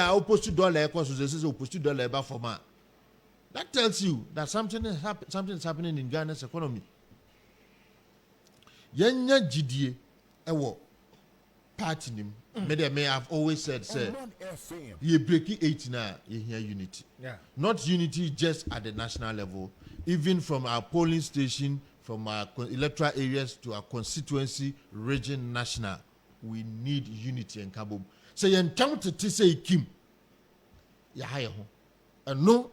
are opposed to dollar because they say opposed to dollar about for man. That tells you that something is happening in Ghana's economy. Yenya GDA, ewo party nim. Me have always said, say, you breaking 8 now, you hear unity. Yeah. Not unity just at the national level, even from our polling station, from our electoral areas to our constituency, region, national. We need unity in Kabum. So you encounter to say Kim, you hire home. And no,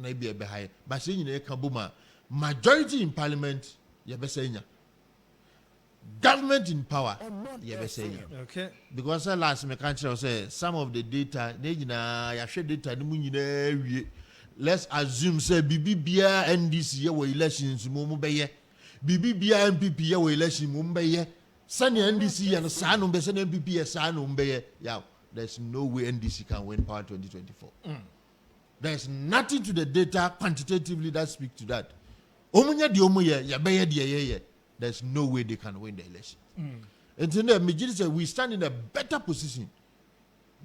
maybe a high, but saying in Kabuma, majority in parliament, you be saying. Government in power, you be saying. Okay. Because last me country say some of the data, ya share data let's assume say BBBA NDC ya elections mu beye. BBBA MPP ya election mu beye. Sani NDC and Sanu be sani MPP ya Sanu beye. Yeah, there's no way NDC can win power 2024. There's nothing to the data quantitatively that speak to that. Omunya di omuye ya beye di ye. There's no way they can win the election. And then the majority say we stand in a better position,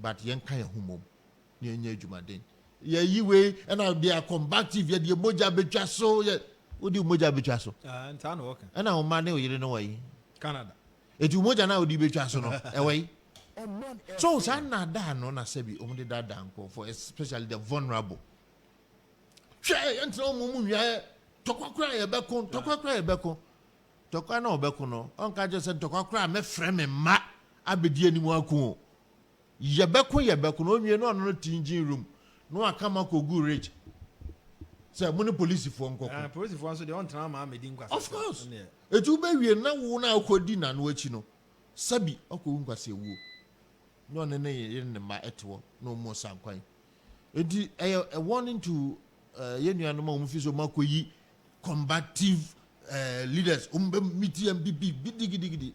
but yen kaya humo, yen jumaden. Yeah, you way and now they are combative. Yeah, the moja betcha so yeah. What do you moja betcha so? And town working. And now man, you don't know why. Canada. It you moja now di betcha so no. Away. So sana da no na sebi omde da danko for especially the vulnerable. Shey ento mumu ya tokwa kra ye bekon. Tokwa na obeko no onka je se tokwa kra me frame ma abedi animu akun yebeko no onwie no engine room no akama ko gu rage say money police for nkoko police for so they on tran ma medi nkwase of course etu be wie na wo na akodi na no achi no sabi akọ nkwase wuo no ne ye ne ma etwo no mo sankwan enti a warning to yenuanu ma mo fi so makoyi combative leaders meet MPP gidigidi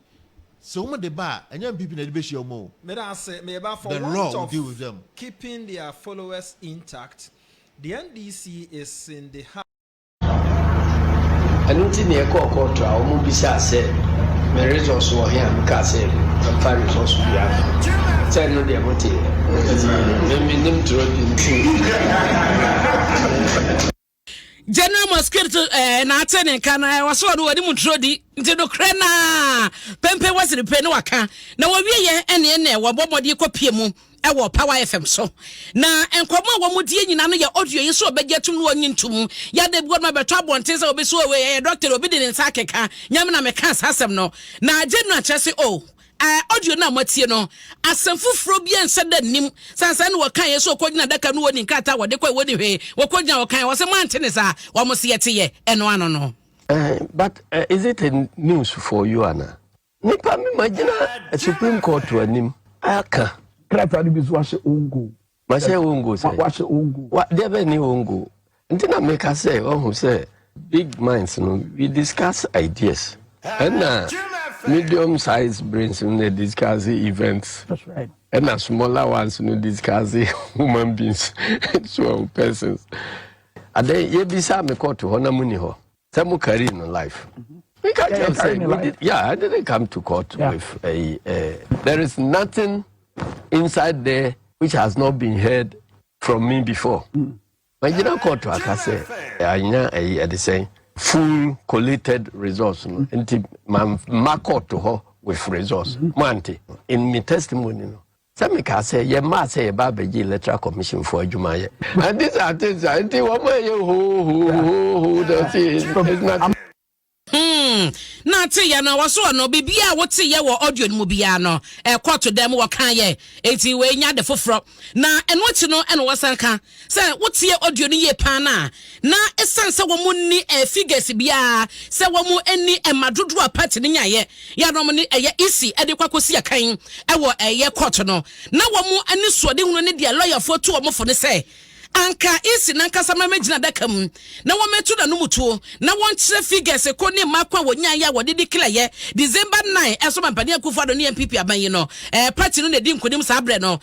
so the bar and young people na be share mo me da say me ba for the law will deal with them keeping their followers intact. The NDC is in the Anunti ne ko to a omo bisa say me resource wo here am say am resource we have say no dey mote me nim tro General Mosquito na atene kana waso do wadi mutrodi nti do krena pempe wasiri pe ne waka na wawie ye ene wabomodi kopie mu ewo Power FM so na enkomo wo mudie nyina no ye audio yi so obegetum no onyintum ya de god ma beto abonte se obeso we doctor obi de nsa keka nyam na meka asasem no na general chese o audio na matie no asemfufuro bia nse da nim sansan wo kan yeso kodina daka no woni nkata wo de kwa woni hwe wo kodina wo kan wo se mante ne sa wo mo se yete ye eno ano no but is it a news for you Anna? Nipa me magina Supreme Court to anim aka krata ni bizu wase ongo ma se ongo say wase ongo what there be ni ongo ntina make us say who say big minds no we discuss ideas and medium sized brains when they discuss events. That's right. And smaller ones when they discuss human beings, so persons. And then you be some call to honor money ho. Some career in life. We can't just say I didn't come to court with a there is nothing inside there which has not been heard from me before. When you don't court to say I the same. Full collated results no enti mark to her with results manti in my testimony no say me ka say ye ma say ye ba beji electoral commission for adwuma ye and these are things enti wo ma ye ho that is not na te ya na waso no bibia wote ye wo audio mu bia no court dem wo kan ye enti we nya de foforo na eno ti no eno wasanka say wote ye audio ni ye pan na esanse wo mu ni figures bia say wo mu eni emadodo apart ni nya ye ya no mu ni ye isi ede kwakosi akan wo ye court no na wo mu ani suode hunu ne de lawyer fo to wo mo fo ne say anka isi na nkasa mamegina daka mu na wo metu na numutuo na won kire figures ko ne makwa wonya ya wode declare ye December 9 eso mampani akufo ado ne MPP aban yi no party no ne di nkonim sa abre no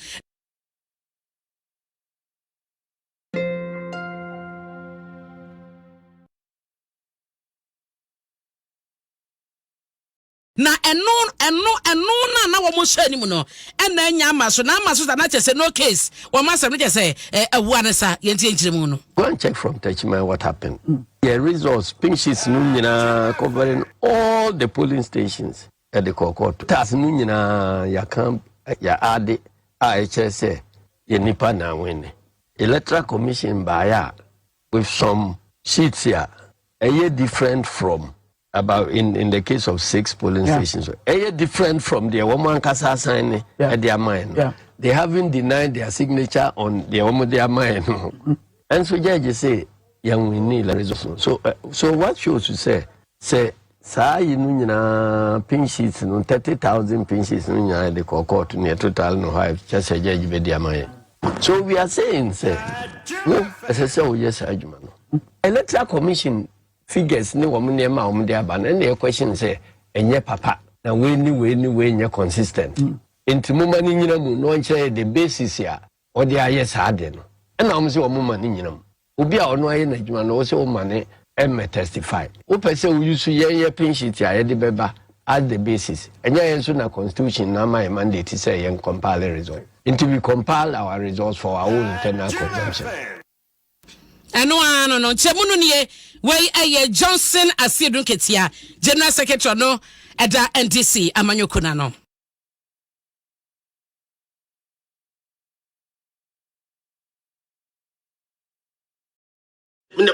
na eno na wo mo hye anim no ena anya amaso na amaso na chese no case wo masem no chese awu anesa yenti enchire mu no. Go and check from Techman what happened. Yeah, results pink sheets no nyina covering all the polling stations at the court. Tas no nyina ya camp ya ade a chese ye nipa na win. Electoral Commission by with some sheets here different from about in the case of 6 polling stations different from the woman kasa sign at their mind. They haven't denied their signature on the woman their mind. And so judge say young we need results. So what shows to say say you know pink sheets no 30,000 pink sheets no the court near total no have just a judge be their mind. So we are saying say no as I say yes argument. Electoral Commission figures ni woman near ma their ban and the question say enye papa na we ni consistent. Into mama ni nyina mu no nche the basis here or the yes hard no. And am say mama ni nyina mu. Obi a ono aye na adwuma no say o mane em testify. O pese o use ye pin sheet ya de beba at the basis. Enya yen so na constitution na my mandate say yen compile result. Until we compile our results for our own internal consumption. No chemunu nie wey aye Johnson Asiedun Ketia General Secretary no eda NDC amanyokuna no.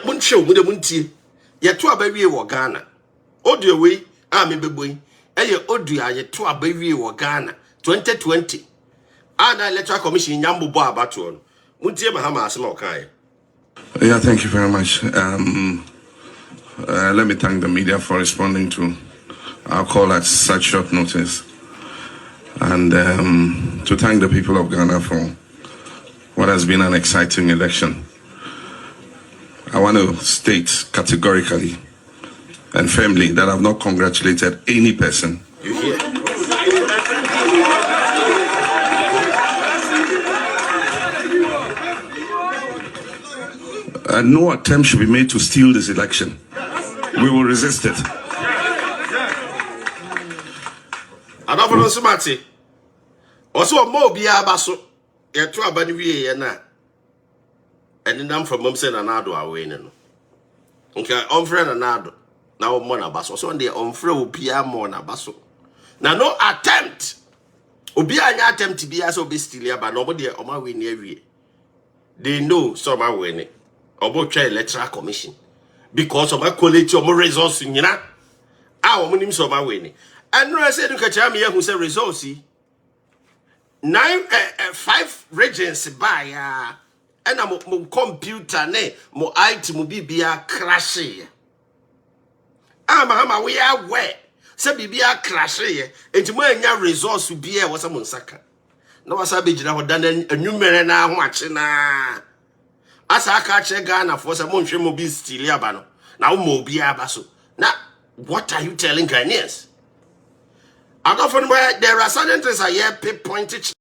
Mun show mu de muntie ye to abawie wo Ghana audio we a me beboy eye audio ye to abawie wo Ghana 2020 ana electoral commission nyambo bo abato no muntie mahama asema okai. Yeah, thank you very much. Let me thank the media for responding to our call at such short notice, and to thank the people of Ghana for what has been an exciting election. I want to state categorically and firmly that I've not congratulated any person. You hear? No attempt should be made to steal this election. We will resist it. I don't know somebody. Also, more be abaso. Ye to abani wie ye na. And then from mum say anado away no. Okay, on friend anado. Now mo na baso. So they on friend obi a mo na baso. Now no attempt. Obi anya attempt be as obi steal ya ba no mo de o ma we ni awie. They know some are winning. About electoral commission because of my quality of my results in Yana. Our money so my winning. And no, I said to catch me who said results. 5 regions by and I'm mo computer ne mo IT mo bibia crash. Mama we are where say bibia crash here. And mo nya results be here was some saka. No was be jina ho dan enumere na ho ache na. As I catch a Ghana for some months, be still abano. Now, Mobi Abaso. Now, what are you telling Ghanaians? I got from where there are certain things I hear pinpointed